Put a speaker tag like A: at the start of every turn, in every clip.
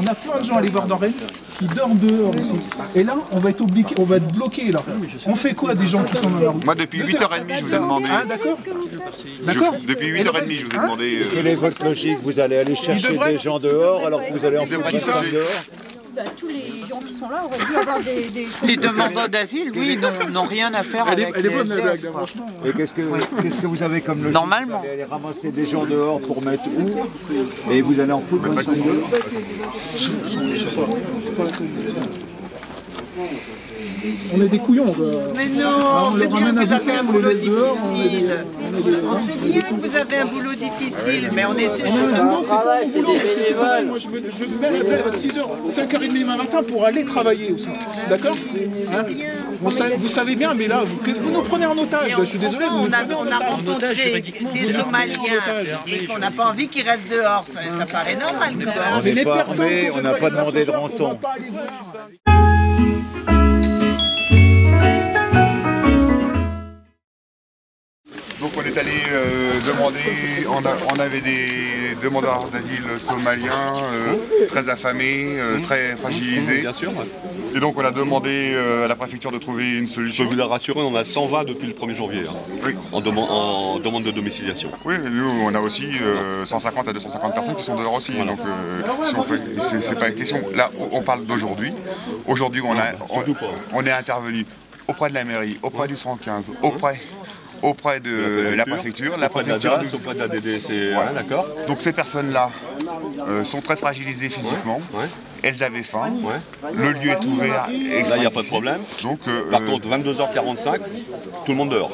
A: On a plein de gens à l'Évrard d'Enraine qui dorment dehors aussi. Et là, on va être obligé, on va être bloqué là. On fait quoi des gens qui sont dans la rue?
B: Moi, depuis 8h30, je vous ai demandé.
A: Ah, d'accord. D'accord.
B: Depuis 8h30, je vous ai demandé.
C: Quelle est votre logique? Vous allez aller chercher des gens dehors alors que vous allez en foutre
B: qui sortent
C: dehors?
D: Tous les gens qui sont là auraient dû avoir des...
E: Les demandeurs d'asile, oui, n'ont rien à faire avec
A: Elle est bonne la
E: les
A: blague,
E: SDF, quoi.
A: franchement.
C: Et qu'est-ce que vous avez comme logique?
E: Normalement.
C: Vous allez aller ramasser des gens dehors pour mettre où? Et vous allez en foutre 25 dehors?
A: On est des couillons.
F: Mais non, on sait bien que vous avez un boulot difficile. On sait bien que vous avez un boulot difficile, mais on essaie justement...
A: C'est des bénévoles. Moi, je me mets à la veille à 6h, 5h30 le matin pour aller travailler aussi. D'accord? Vous savez bien, mais là, vous nous prenez en otage. Je suis désolé.
F: On a rencontré des Somaliens et qu'on n'a pas envie qu'ils restent dehors. Ça paraît normal quand même.
C: On n'est pas armé, on n'a pas demandé de rançon.
B: Donc on est allé demander, on avait des demandeurs d'asile somaliens très affamés, très fragilisés.
G: Bien sûr.
B: Et donc on a demandé à la préfecture de trouver une solution.
G: Je peux vous rassurer, on a 120 depuis le 1er janvier, hein,
B: Oui.
G: en demande de domiciliation.
B: Oui, mais nous on a aussi 150 à 250 personnes qui sont dehors aussi.
G: Voilà.
B: Donc si on fait, c'est pas une question. Là on parle d'aujourd'hui. Aujourd'hui on est intervenu auprès de la mairie, auprès du 115, auprès de la préfecture. La préfecture
G: DAS, auprès de la DDC, voilà. D'accord.
B: Donc ces personnes-là sont très fragilisées physiquement.
G: Ouais.
B: Elles avaient faim.
G: Ouais.
B: Le lieu est ouvert.
G: Là, il n'y a pas de problème.
B: Donc,
G: Par contre, 22h45, tout le monde dehors.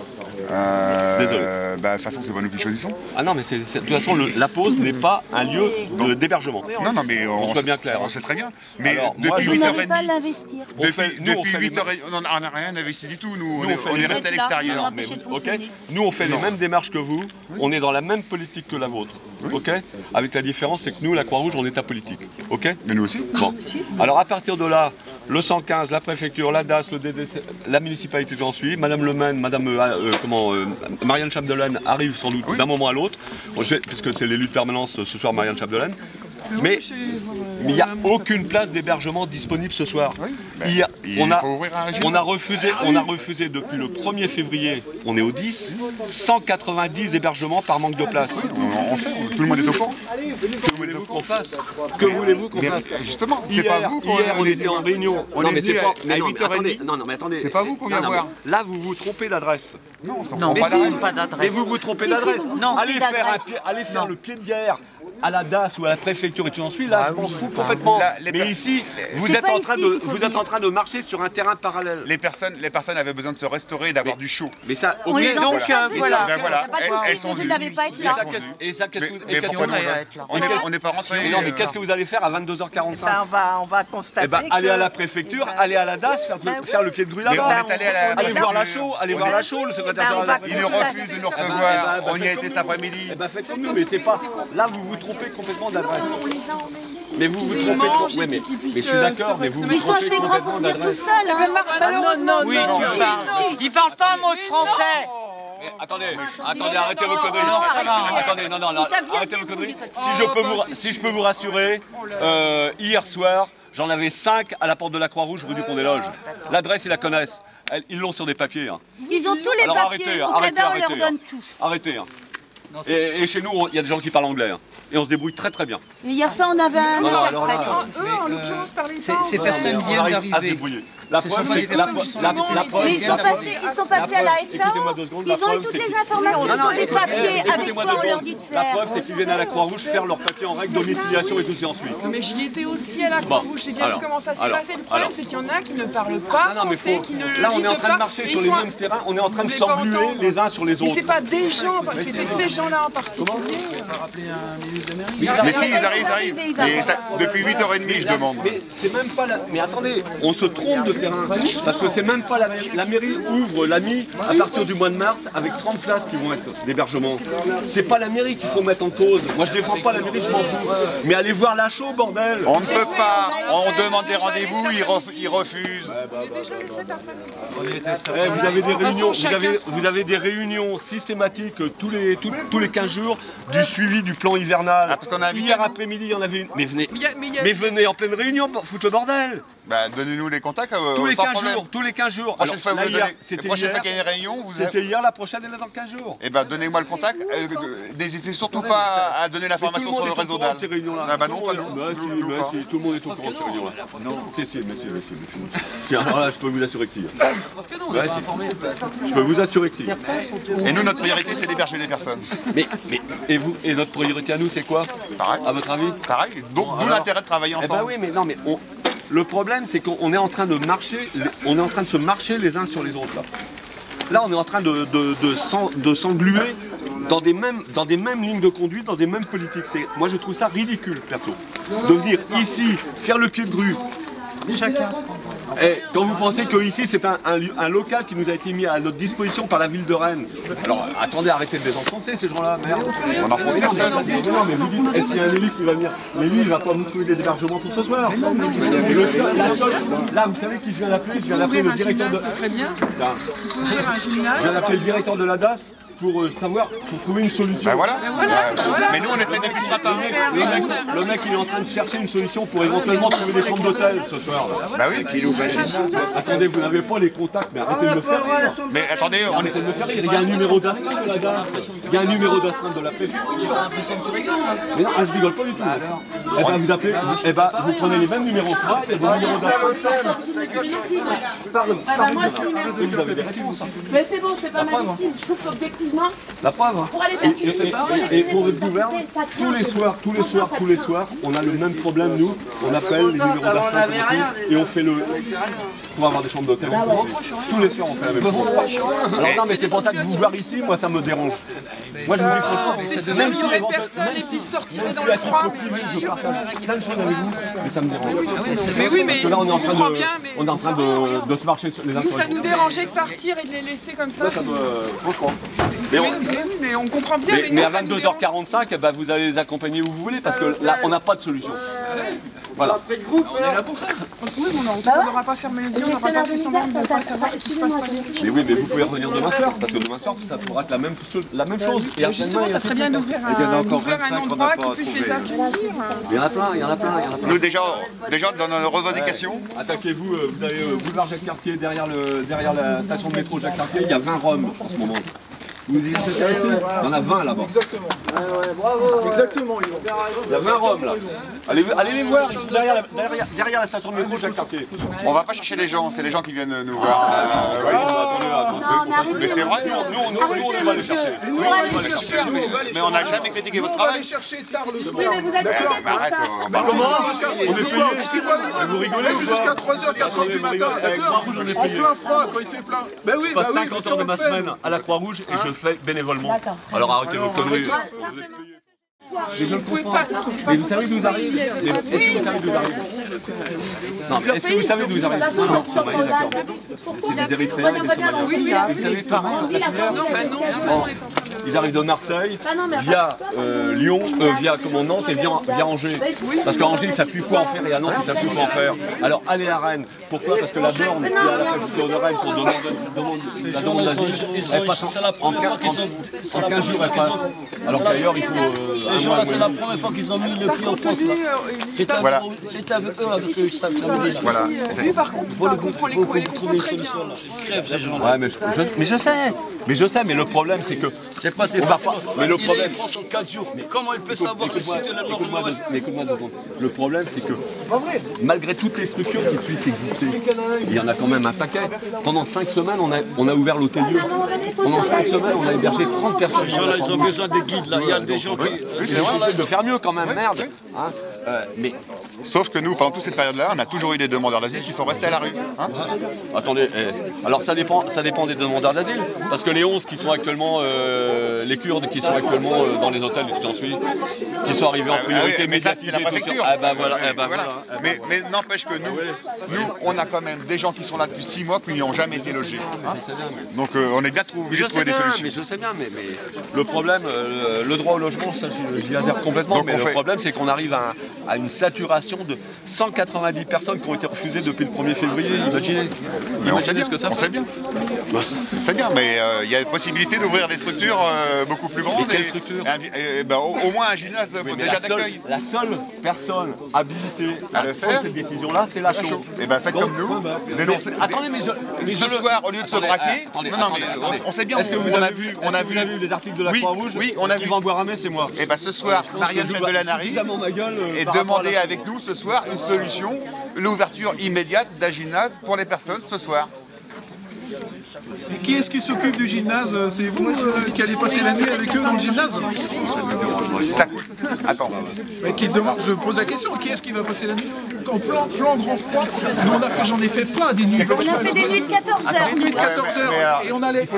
G: Désolé.
B: De toute façon, c'est pas nous qui choisissons.
G: Ah non, mais de toute façon, la pause n'est pas un lieu d'hébergement.
B: Non, mais
G: on soit bien clair.
B: On sait très bien. Mais
G: Alors, moi,
B: depuis
D: Vous n'avez pas à
B: 8h30,
D: l'investir.
B: depuis 8h30, on n'a rien investi du tout. Nous, on est resté à l'extérieur.
G: Mais, ok. Nous, on fait les mêmes démarches que vous. On est dans la même politique que la vôtre. Ok. Avec la différence, c'est que nous, la Croix-Rouge, on est apolitique. Ok.
B: Mais nous aussi.
G: Bon. Alors à partir de là, le 115, la préfecture, la DAS, le DDC, la municipalité qui en suit, Madame Le Maine, Marianne Chapdelaine arrive sans doute d'un moment à l'autre, puisque c'est l'élu de permanence ce soir, Marianne Chapdelaine. Mais il n'y a aucune place d'hébergement disponible ce soir. On a refusé depuis le 1er février, on est au 10, 190 hébergements par manque de place.
B: On sait, tout le monde est au courant.
G: Que voulez-vous qu'on fasse? Que voulez-vous qu'on fasse?
B: Justement, c'est pas vous qu'on
G: Hier, on était en réunion.
B: On est venu à 8h30.
G: Non, mais attendez.
B: C'est pas vous qu'on vient voir.
G: Là, vous vous trompez d'adresse.
B: Non, on s'en
E: Non,
B: prend
E: pas
G: Mais
E: d'adresse.
G: vous vous trompez
D: Si,
G: d'adresse.
D: si, vous
E: Non,
G: Allez
D: d'adresse.
G: faire le pied de guerre à la DAS ou à la préfecture et tout en suit, là, je m'en fous complètement. Mais ici, vous êtes en train de marcher sur un terrain parallèle.
B: Les personnes avaient besoin de se restaurer et d'avoir du chaud.
G: Mais ça,
D: On
G: ok,
D: les
G: donc,
D: empêche pas de venir.
E: voilà.
B: Ben voilà,
D: Il y a pas de souci,
B: elles sont
D: vous
B: venues.
D: n'avez pas à être là.
G: et ça, qu'est-ce
B: Mais pourquoi nous on n'est pas rentrés.
G: Mais non, mais qu'est-ce que vous allez faire à 22h45?
F: On va constater.
G: Eh ben, allez à la préfecture, allez à la DAS, faire le pied de grue
B: Mais
G: là-bas.
B: on est allé à la
G: Allez voir la
B: préfecture.
G: chaux, le secrétaire général.
B: Il nous refuse de nous recevoir. On y a été cet après-midi.
G: Eh ben faites comme nous, mais c'est pas. Là, vous vous trompez complètement d'adresse.
D: On les a emmenés ici.
G: Mais vous vous trompez. Ouais, mais je suis d'accord, mais vous vous
D: Ils sont
G: trompez
D: assez grands pour
G: complètement
D: venir tout
G: d'adresse.
D: seuls. Hein.
F: Malheureusement,
E: Oui, tu parles. Il parle pas un mot de français.
G: Attendez, arrêtez vos conneries.
E: Non, ça va.
G: Attendez, non,
D: Ils savent bien
G: arrêtez
D: se
G: vos conneries.
D: débrouiller.
G: Si je peux vous rassurer, hier soir, j'en avais 5 à la porte de la Croix-Rouge, rue du Pont-des-Loges. L'adresse, ils la connaissent. Ils l'ont sur des papiers. Hein.
D: Ils ont tous les
G: Alors
D: papiers. Au Canada, on leur donne tout.
G: Arrêtez. Hein. Et chez nous, il y a des gens qui parlent anglais. Hein. Et on se débrouille très très bien.
D: Hier soir, on avait un interprète.
F: en l'occurrence, par les
H: Ces personnes
G: On
H: viennent
G: arrive à se
H: d'arriver.
G: débrouiller. La preuve,
H: sont
G: c'est
H: des
G: que la
H: personnes
G: preuve,
D: Mais ils sont passés à la SAO.
G: Écoutez-moi 2 secondes.
D: Ils ont eu toutes les informations sur les papiers. Avec
G: Écoutez-moi
D: ça,
G: 2
D: on leur
G: secondes.
D: dit de
G: La
D: faire.
G: preuve, c'est qu'ils viennent à la Croix-Rouge faire leur papier en règle, domiciliation et tout ça ensuite.
I: Mais j'y étais aussi à la Croix-Rouge, j'ai bien vu comment ça s'est passé. Le problème, c'est qu'il y en a qui ne parlent pas français, qui ne lisent pas.
G: Là, on est en train de marcher sur les mêmes terrains, on est en train de s'engluer les uns sur les
I: Mais
G: autres.
I: c'est pas des gens, c'était ces gens-là en particulier. On va rappeler un élu de mairie.
B: Mais si, ils arrivent. Et depuis 8h30, je demande.
G: Mais c'est même pas la... Mais attendez, on se trompe de terrain. Parce que c'est même pas la mairie. La mairie ouvre la nuit à partir du mois de mars avec 30 places qui vont être d'hébergement. C'est pas la mairie qu'il faut mettre en cause. Moi je défends pas la mairie, je m'en fous. Mais allez voir la chaux, bordel.
B: On ne peut pas. On demande des rendez-vous, ils refusent.
G: Vous avez des réunions, vous avez des réunions systématiques tous les 15 jours du suivi du plan hivernal. régionale.
B: Ah, parce qu'on a invité,
G: hier
B: nous.
G: après-midi, il y en avait une. Mais venez,
I: Mais
G: venez en pleine réunion pour foutre le bordel.
B: Bah, donnez-nous les contacts
G: Tous les
B: sans
G: 15
B: problème.
G: jours, tous les 15 jours.
B: Prochaine fois,
G: là,
B: vous
G: hier,
B: donnez.
G: c'était
B: Prochaine fois qu'il y a
G: hier.
B: une réunion, vous
G: C'était hier, la prochaine, elle est dans 15 jours.
B: Eh ben, donnez-moi le contact. N'hésitez surtout pas à donner l'information sur le réseau d'Al.
G: Ces réunions-là.
B: Ah bah non, pas nous. Nous pas.
G: Tout le monde est au courant de ces réunions-là. Non. Si, si. Alors là, je peux vous assurer que si. Ouais, si. Je peux vous assurer que si.
B: Et nous, notre priorité, c'est d'héberger les personnes.
G: Et notre priorité à nous, c'est quoi?
B: Pareil.
G: À votre avis?
B: Pareil. Donc, d'où l'intérêt de travailler
G: Eh ben
B: ensemble.
G: oui, mais non, mais le problème, c'est qu'on est en train de marcher, on est en train de se marcher les uns sur les autres là. Là, on est en train de s'engluer dans des mêmes lignes de conduite, dans des mêmes politiques. Moi, je trouve ça ridicule, perso. De venir ici, faire le pied de grue.
F: Chacun se comprend.
G: Et quand vous pensez que ici c'est un local qui nous a été mis à notre disposition par la ville de Rennes, alors attendez, arrêtez de les enfoncer ces gens-là, merde.
B: On enfonce personne.
G: Non, mais vous dites, est-ce qu'il y a un élu qui va venir? L'élu, il va pas vous trouver des hébergements pour ce soir. Là, vous savez qui je viens d'appeler? Je viens d'appeler le directeur de...
I: Ça serait bien. Ouvrir un gymnase.
G: Je viens d'appeler le directeur de la DAS pour trouver une solution.
B: Ben voilà. Mais nous, on essaie depuis ce matin.
G: Le mec, il est en train de chercher une solution pour éventuellement trouver des chambres d'hôtel ce soir.
B: Bah oui.
G: Attendez, vous n'avez pas les contacts, mais arrêtez de me faire rire.
B: Mais attendez, on est...
G: Il y a un numéro d'astreinte de la DAS. Il y a un numéro d'astreinte de la préfecture. Mais non, je rigole pas du tout. Eh ben, vous appelez, eh ben, vous prenez les mêmes numéros que moi et vos numéros d'astreinte.
H: Moi aussi, merci.
G: Vous avez des réponses.
H: Mais c'est bon, je fais pas ma victime, je trouve qu'objectivement,
G: La preuve.
H: pour aller faire
G: Et pour votre gouverne, tous les soirs, on a le même problème, nous. On appelle les numéros d'astreinte et on fait le... pour avoir des chambres d'hôtel. Tous les soirs, on fait la même chose. Alors non, mais c'est pour ça que vous voir ici, moi, ça me dérange. Moi, je vous dis franchement,
I: C'est sûr, il n'y aurait personne et puis il sortirait dans le froid.
G: je partage plein de choses avec vous, mais ça me dérange.
I: Mais oui, mais
G: Parce que là, on est en
I: je
G: train
I: comprends
G: de,
I: bien, mais
G: on est en train de se marcher les uns
I: nous,
G: sur
I: ça
G: les
I: nous
G: autres.
I: dérangeait de partir et de les laisser comme ça.
G: Ça me, franchement.
I: Mais on comprend bien.
G: Mais
I: nous,
G: à
I: ça nous dérange.
G: 22h45, eh ben, vous allez les accompagner où vous voulez, parce que là, on n'a pas de solution. Voilà.
I: On est là pour ça. Oui, mais on n'aura pas fermé les yeux, on n'aura pas fait semblant de ne pas savoir ce qui se passe pas bien.
G: Mais oui, mais vous pouvez revenir demain soir, parce que demain soir, ça pourra être la même chose. Et
I: Mais justement, ça serait bien d'ouvrir un endroit qui puisse les accueillir.
G: Il y en a plein, il y en a plein.
B: Nous, déjà dans nos revendications,
G: Attaquez-vous, vous avez boulevard Jacques Cartier, derrière la station de métro Jacques Cartier, il y a 20 Roms en ce moment. Vous y êtes intéressés? Il y en a 20 là-bas.
A: Exactement.
G: Il y a 20 Roms là. Allez les voir, ils sont derrière la station de métro Jacques Cartier.
B: on va pas chercher les gens, c'est les gens qui viennent nous voir. Mais c'est vrai,
G: Nous, on va les chercher.
B: on va les chercher, mais on n'a jamais critiqué votre
A: On va
B: travail.
A: aller chercher tard le soir.
H: Oui, mais vous êtes
B: Arrête,
G: Comment? On est payé. Vous rigolez ou pas?
A: Jusqu'à 3h, 4h du matin, d'accord? En plein froid, quand il fait plein. Ben oui,
G: Je passe 50 heures de ma semaine à la Croix-Rouge et je le fais bénévolement. Alors arrêtez vos conneries. Mais je le comprends. Mais vous savez d'où vous arrivez? Est-ce que vous savez d'où vous arrivez? Non, est-ce que vous savez d'où vous arrivez? Non, c'est Somalie, d'accord. C'est des Érythréens et des Somaliens. Vous savez d'où ils arrivent de Marseille, via Lyon, via Nantes et via Angers. Parce qu'à Angers, ils ne savent plus quoi en faire et à Nantes, ils ne savent plus quoi en faire. Alors allez à Rennes. Pourquoi? Parce que la borne qui est à la préfecture de Rennes pour demander la demande d'asile, elle passe en 15 jours, elle passe. Alors qu'ailleurs, il faut...
J: Ces gens-là, c'est la première fois qu'ils ont mis le pied en France. J'étais avec eux cet après-midi.
B: Voilà.
I: Lui, par contre,
J: Il faut que vous trouviez une solution là. Ils crèvent ces gens-là.
G: Ouais, mais je sais, mais le problème c'est que...
J: C'est pas tes
G: facile. Mais le problème...
J: Il est en France en 4 jours. Comment il peut savoir le sud de la nord ou l'ouest?
G: Écoute-moi 2 secondes. Le problème c'est que, malgré toutes les structures qui puissent exister, il y en a quand même un paquet. Pendant 5 semaines, on a ouvert l'hôtelier. Pendant 5 semaines, on a hébergé 30 personnes.
J: Ces gens-là, ils ont besoin de guides là. Il y a des gens qui...
G: C'est vrai de faire mieux quand même, merde. Hein, mais...
B: Sauf que nous, pendant toute cette période-là, on a toujours eu des demandeurs d'asile qui sont restés à la rue. Hein.
G: Attendez, alors ça dépend des demandeurs d'asile, parce que les 11 qui sont actuellement, les Kurdes qui sont actuellement dans les hôtels et tout ensuite, qui sont arrivés en priorité,
B: mais ça c'est la préfecture.
G: Voilà.
B: Mais n'empêche que nous, on a quand même des gens qui sont là depuis 6 mois qui n'y ont jamais été logés. Hein. Donc on est bien obligé de trouver des solutions.
G: Mais je sais bien, mais le problème, le droit au logement, ça j'y adhère complètement,
B: donc,
G: mais le problème c'est qu'on arrive à une saturation situation de 190 personnes qui ont été refusées depuis le 1er février. Imaginez ce que ça fait.
B: On sait bien. C'est bien, mais il y a possibilité d'ouvrir des structures beaucoup plus grandes.
G: Et quelles structures?
B: Au moins un gymnase déjà d'accueil.
G: La seule personne habilitée à prendre cette décision-là, c'est la chaux.
B: Et bien faites comme nous, dénoncez.
G: Attendez, mais
B: ce soir, au lieu de se braquer, on sait bien, on a vu
G: les articles de la Croix-Rouge.
B: Oui, on a vu.
G: Yvan Boiramé, c'est moi.
B: Et bien ce soir, Marianne Chapdelaine arrive et demandez avec nous ce soir une solution, l'ouverture immédiate d'un gymnase pour les personnes ce soir.
A: Et qui est-ce qui s'occupe du gymnase? C'est vous qui allez passer la nuit avec eux dans le gymnase?
B: Ça coûte. Attends.
A: Mais je pose la question, qui est-ce qui va passer la nuit? En plan grand froid, nous j'en ai fait plein des nuits blanches.
D: On a fait des nuits de 14 heures.
A: Des nuits de 14 heures. Et on allait.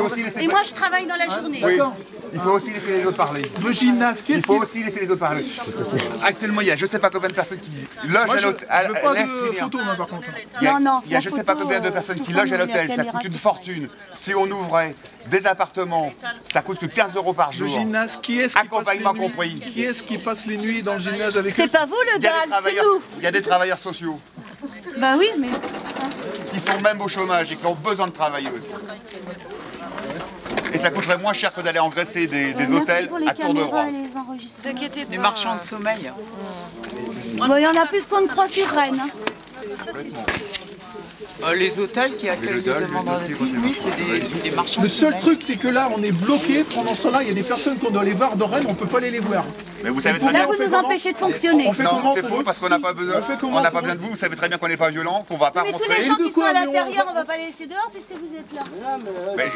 D: Et moi je travaille dans la journée.
B: D'accord. Il faut aussi laisser les autres parler.
A: Le gymnase,
B: il faut aussi laisser les autres parler. Actuellement, il y a je ne sais pas combien de personnes qui logent à l'hôtel.
A: Je veux pas de photos, moi, par contre.
B: Il y a je ne sais pas combien de personnes qui logent à l'hôtel. Ça coûte une fortune. Si on ouvrait des appartements, ça coûte que 15 € par jour.
A: Le gymnase, qui est-ce qui passe les nuits? Qui est-ce qui passe les nuits dans le gymnase avec eux?
D: C'est pas vous le DAL, c'est nous.
B: Il y a des travailleurs sociaux.
D: Bah oui, mais...
B: Qui sont même au chômage et qui ont besoin de travailler aussi. Et ça coûterait moins cher que d'aller engraisser des hôtels à tour de bras.
E: Des marchands de sommeil.
D: Bon, il y en a plus qu'on ne croit sur Rennes.
E: Les hôtels qui accueillent des demandeurs d'asile, oui, c'est des marchands de
A: Le seul
E: sommeil.
A: truc, c'est que là, on est bloqué. Pendant ce temps-là, il y a des personnes qu'on doit aller voir dans Rennes, on ne peut pas aller les voir.
B: Mais vous savez très bien.
D: Là, vous nous empêchez de fonctionner.
B: Non, c'est faux parce qu'on n'a pas besoin. On n'a pas besoin de vous. Vous savez très bien qu'on n'est pas violent, qu'on ne va pas
D: Mais
B: rentrer.
D: tous les gens qui sont à l'intérieur, on ne va pas les laisser dehors puisque vous êtes là.
B: Mais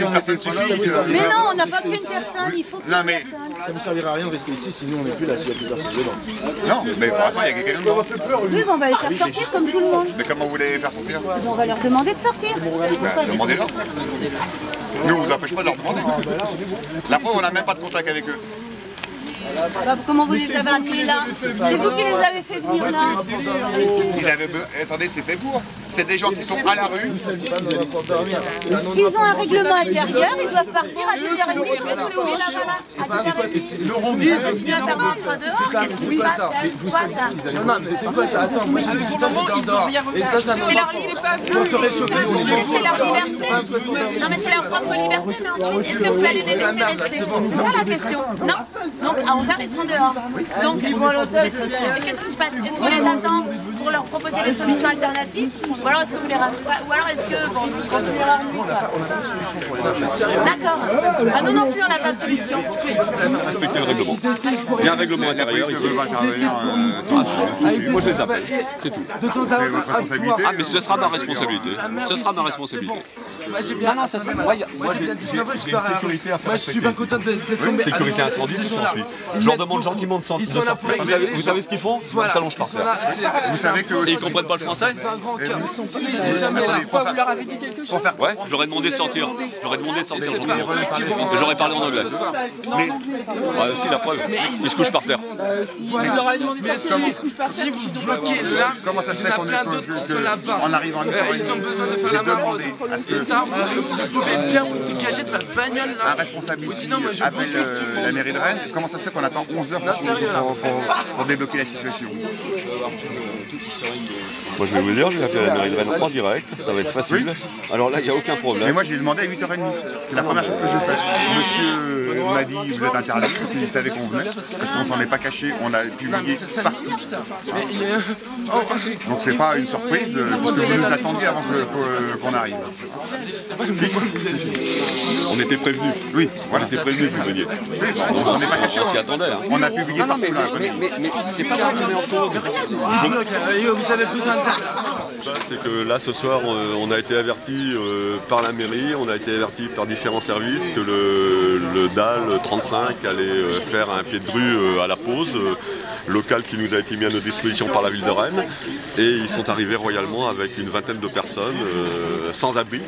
B: une personne suffit.
D: Mais non, on n'a pas qu'une personne, il faut qu'une personne.
C: Ça ne me servira à rien de rester ici, sinon on n'est plus là s'il n'y a plus personne dedans.
B: Non, mais pour l'instant, il y a quelqu'un dedans.
D: Oui, bon, on va les faire sortir comme tout le monde.
B: Mais comment vous voulez les faire sortir?
D: On va leur demander de sortir.
B: Demandez-leur. Nous, on ne vous empêche pas de leur demander. La preuve, on n'a même pas de contact avec eux.
D: Bah, comment vous les avez amenés là? C'est vous qui les avez fait venir là?
B: Attendez, c'est fait pour. C'est des gens qui sont à la rue.
D: Ils ont un règlement intérieur, ils doivent partir à 2h30. Restez où là-bas? À 2h30.
A: Laurent dit,
D: Si ça rentre dehors, qu'est-ce qui se passe? Soit.
J: Non, mais c'est quoi ça? Attends, moi j'ai
I: Pour le moment, ils ont rien refait. C'est leur liberté.
D: C'est leur liberté. Non, mais c'est leur propre liberté, mais ensuite, est-ce que vous allez les laisser rester? C'est ça la question. Non. Donc à 11h, ils seront dehors. Donc, qu'est-ce qui se passe? Est-ce qu'on les attend pour leur proposer des solutions alternatives? Ou alors est-ce que vous les rajoutez? Ou alors est-ce que bon, ils continuent leur nuit? D'accord. Ah non, non plus, on n'a pas de solution.
G: Respecter le règlement. Il y a un règlement intérieur ici. Moi je les appelle, c'est tout.
B: C'est votre responsabilité.
G: Ah mais ce sera ma responsabilité. Ce sera ma responsabilité. Non, ça sera... Moi j'ai une sécurité à faire respecter. Sécurité incendie, tout s'ensuit. Je leur demande gentiment de sortir. Vous savez ce qu'ils font? Ils s'allongent par terre.
B: Vous savez que...
G: Et ils comprennent pas le français?
I: Pourquoi vous leur avez dit quelque chose?
G: Ouais, j'aurais demandé de sortir. J'aurais demandé de sortir gentiment. Et j'aurais parlé en anglais. Mais... si la preuve, ils se couchent par terre.
I: Vous leur avez demandé de sortir, ils se couchent par terre.
J: Si vous bloquez là,
B: Comment ça se fait qu'on arrive en
J: ils ont besoin de faire la maraude. Et ça, vous pouvez bien vous dégager de la bagnole là.
B: un responsable ici appelle la mairie de Rennes. Comment ça se fait qu'on attend 11 heures pour débloquer la situation?
G: Moi je vais vous dire, je vais appeler la mairie de Rennes en direct, ça va être facile. Alors là, il n'y a aucun problème.
B: Mais moi j'ai demandé à 8h30. C'est la première chose que je fais. Monsieur m'a dit vous êtes interdit parce qu'il savait qu'on venait. Parce qu'on s'en est pas caché, on a publié partout. Donc c'est pas une surprise puisque vous nous attendiez avant qu'on arrive.
G: On était prévenus.
B: Oui,
G: On était prévenus que vous veniez.
B: on n'est pas caché.
G: On s'y attendait. Hein.
B: On a publié partout là.
G: Mais c'est pas ça qui met en cause.
J: Vous avez besoin de...
G: C'est que là ce soir on a été averti par la mairie, on a été averti par différents services que le DAL 35 allait faire un pied de rue à la pause, local qui nous a été mis à notre disposition par la ville de Rennes. Et ils sont arrivés royalement avec une vingtaine de personnes sans abri,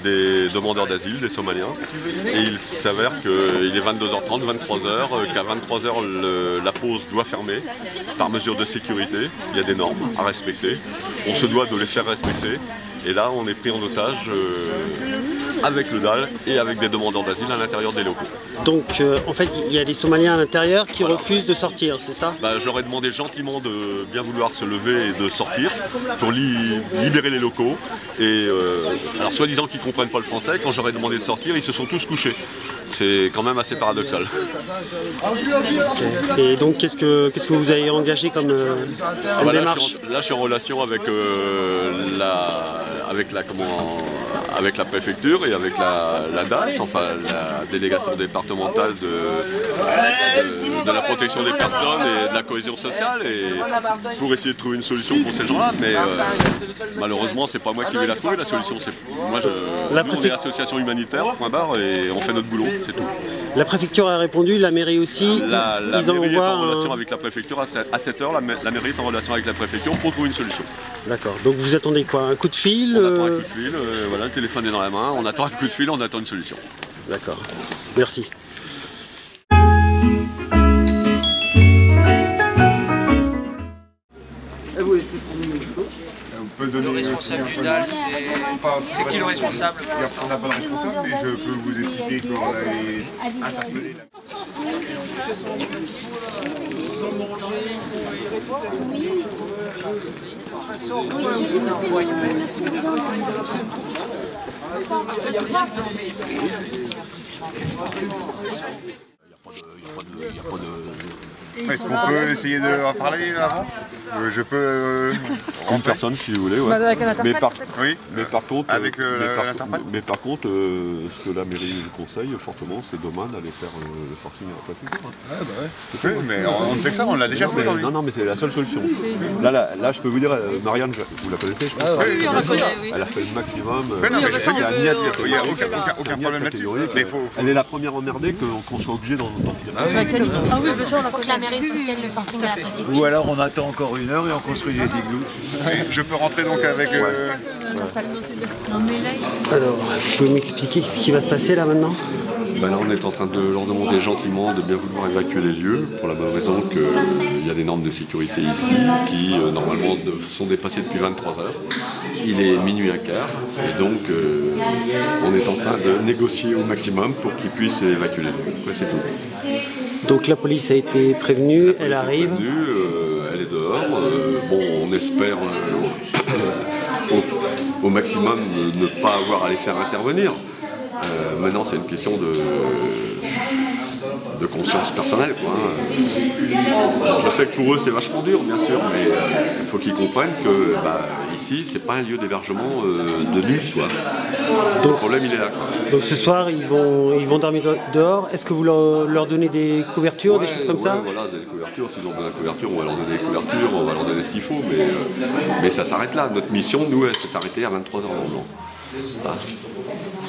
G: des demandeurs d'asile, des Somaliens. Et il s'avère qu'il est 22h30, 23h, qu'à 23h la pause doit fermer par mesure de sécurité. Il y a des normes à respecter. On se doit de les faire respecter. Et là, on est pris en otage avec le DAL et avec des demandeurs d'asile à l'intérieur des locaux.
K: Donc en fait il y a des Somaliens à l'intérieur qui refusent de sortir, c'est ça?
G: Je leur ai demandé gentiment de bien vouloir se lever et de sortir pour libérer les locaux. Et alors soi-disant qu'ils ne comprennent pas le français, quand j'aurais demandé de sortir, ils se sont tous couchés. C'est quand même assez paradoxal.
K: Okay. Et donc qu'est-ce que vous avez engagé comme démarche?
G: Là je suis en relation avec la préfecture et avec la DAS, enfin la délégation départementale de la protection des personnes et de la cohésion sociale, et pour essayer de trouver une solution pour ces gens-là, mais malheureusement c'est pas moi qui vais la trouver la solution. Nous on est association humanitaire, point barre, et on fait notre boulot, c'est tout.
K: La préfecture a répondu, la mairie aussi.
G: La mairie est en relation avec la préfecture à 7h, la mairie est en relation avec la préfecture pour trouver une solution.
K: D'accord, donc vous attendez quoi? Un coup de fil?
G: On attend un coup de fil, voilà, le téléphone est dans la main, on attend un coup de fil, on attend une solution.
K: D'accord, merci.
B: Le responsable du DAL, c'est qui le responsable? On n'a pas de responsable, mais je peux vous expliquer qu'on a interpellé la... Est-ce qu'on peut essayer de en parler avant? Je peux...
G: Une personne si vous voulez, ouais. Mais par contre,
B: avec l'interprète.
G: Mais par contre, ce que la mairie conseille fortement, c'est demain d'aller faire le forcing à la préfecture.
B: Oui, mais on fait que ça, on l'a déjà fait aujourd'hui.
G: Non, mais c'est la seule solution. Là, je peux vous dire, Marianne, vous la connaissez, je pense.
D: Oui, on la connaît, oui.
G: Elle a fait le maximum.
B: Il n'y a aucun problème là-dessus.
G: Elle est la première emmerdée qu'on soit obligé d'en finir.
D: Ah oui, bien sûr, il faut que la mairie soutienne le forcing à la préfecture.
C: Ou alors on attend encore 1 heure et on construit des igloos.
B: Je peux rentrer donc avec...
K: Alors, vous pouvez m'expliquer ce qui va se passer là maintenant?
G: Là, on est en train de leur demander gentiment de bien vouloir évacuer les lieux, pour la bonne raison qu'il y a des normes de sécurité ici qui, normalement, sont dépassées depuis 23 h. Il est minuit 1 quart, et donc on est en train de négocier au maximum pour qu'ils puissent évacuer les lieux. Après, c'est tout.
K: Donc la police a été prévenue, elle arrive.
G: Elle est dehors. Bon, on espère au maximum ne pas avoir à les faire intervenir. Maintenant, c'est une question de conscience personnelle, quoi. Je sais que pour eux, c'est vachement dur, bien sûr, mais il faut qu'ils comprennent que ici, c'est pas un lieu d'hébergement de nuit, quoi. Donc, le problème, il est là, quoi.
K: Donc ce soir, ils vont dormir dehors. Est-ce que vous leur donnez des couvertures, des choses comme ça?
G: Voilà, des couvertures. S'ils ont besoin de couverture, on va leur donner des couvertures, on va leur donner ce qu'il faut, mais ça s'arrête là. Notre mission, nous, elle s'est arrêtée à 23 h normalement. Voilà.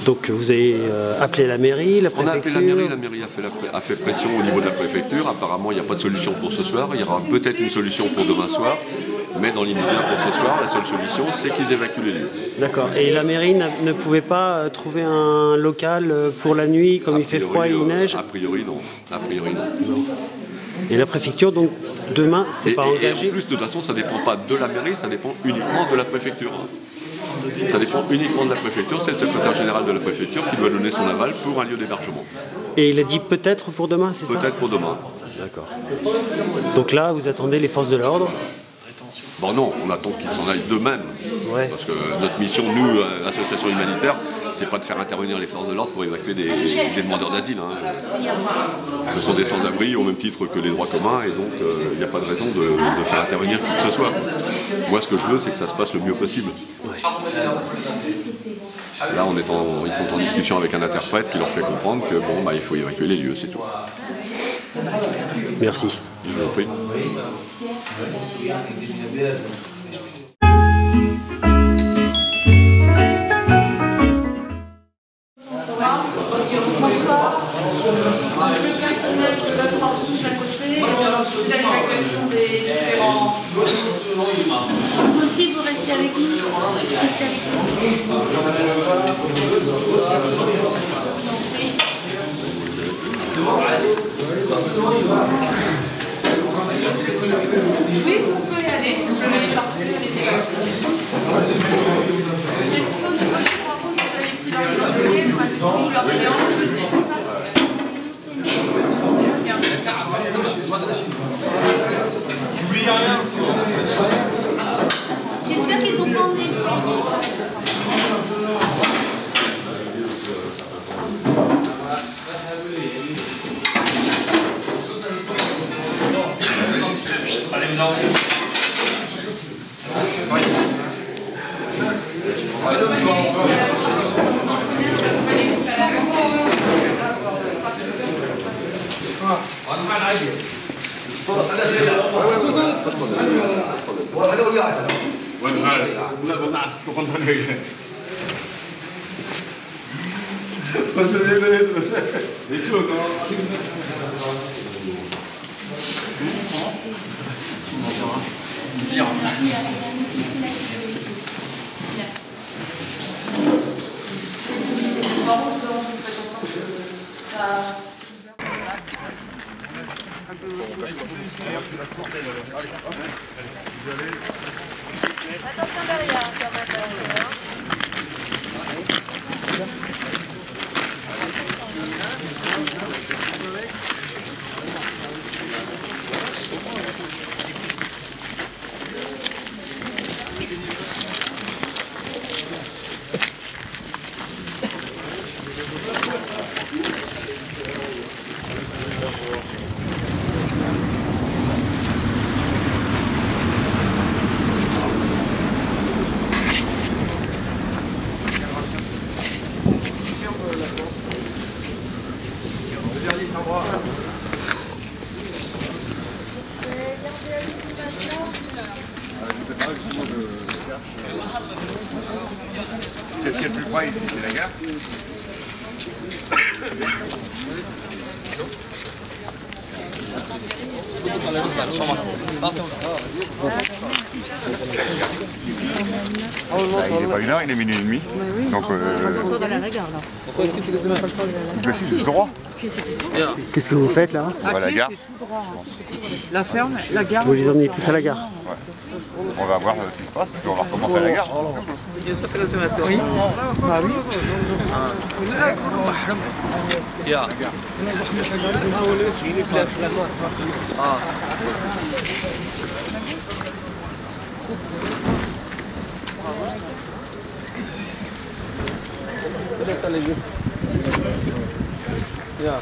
K: Donc vous avez appelé la mairie, la préfecture?
G: On a appelé la mairie a fait pression au niveau de la préfecture. Apparemment, il n'y a pas de solution pour ce soir. Il y aura peut-être une solution pour demain soir. Mais dans l'immédiat pour ce soir, la seule solution, c'est qu'ils évacuent les lieux.
K: D'accord. Et la mairie ne pouvait pas trouver un local pour la nuit, comme il fait froid et il neige?
G: A priori, non.
K: Et la préfecture, donc, demain, c'est pas engagé?
G: Et en plus, de toute façon, ça ne dépend pas de la mairie, ça dépend uniquement de la préfecture. Ça dépend uniquement de la préfecture, c'est le secrétaire général de la préfecture qui doit donner son aval pour un lieu d'hébergement.
K: Et il a dit peut-être pour demain, c'est ça?
G: Peut-être pour demain.
K: D'accord. Donc là, vous attendez les forces de l'ordre?
G: Bon non, on attend qu'ils s'en aillent d'eux-mêmes.
K: Ouais.
G: Parce que notre mission, nous, association humanitaire, c'est pas de faire intervenir les forces de l'ordre pour évacuer des demandeurs d'asile. Ce sont des sans-abri au même titre que les droits communs, et donc il n'y a pas de raison de faire intervenir qui que ce soit. Moi, ce que je veux, c'est que ça se passe le mieux possible. Là, ils sont en discussion avec un interprète qui leur fait comprendre que il faut évacuer les lieux, c'est tout.
K: Merci.
G: Je vous en prie.
D: Vous aussi, vous restez avec nous. Oui, vous pouvez y aller. Je vais les sortir. C'est ce que vous allez plus Attention derrière, quand même, parce que, hein.
B: Qu'est-ce qu'il y a de plus près ici? C'est la gare? Il n'est pas 1h, il est minuit et demi. Donc,
E: Pourquoi est-ce que tu laisses pas le temps?
B: c'est droit.
K: Qu'est-ce que vous faites là?
B: On va à la gare.
E: La ferme, la gare.
K: Vous les emmenez tous à la gare?
B: Ouais. On va voir ce qui se passe, puis on va recommencer à la gare.
E: Oui. Ah oui.
J: يا يا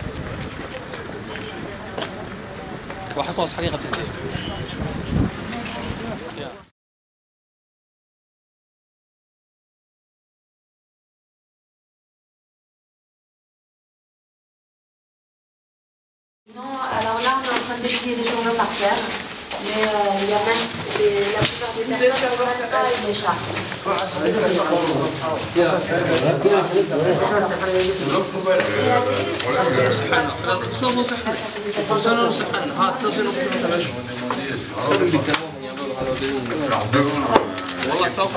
J: وحفظ حقيقة الدين.
D: Non, alors là, on est en train de déplier des journaux par terre, mais il y a même la plupart des personnes ne prennent pas une écharpe.
J: والله سوف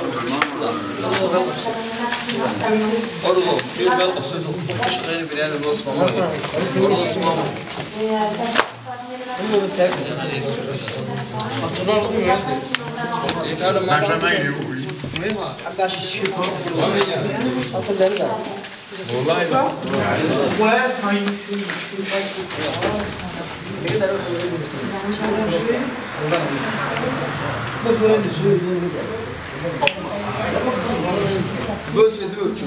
J: أرضو يوم بلقى بسيطه مش غير بني آدم بوصف ماموري أرضو اسم ماموري
B: Benjamin, il est où, lui?
J: بس في دول شو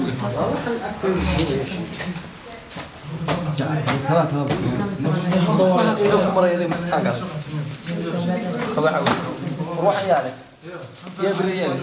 J: روح يا يا بريال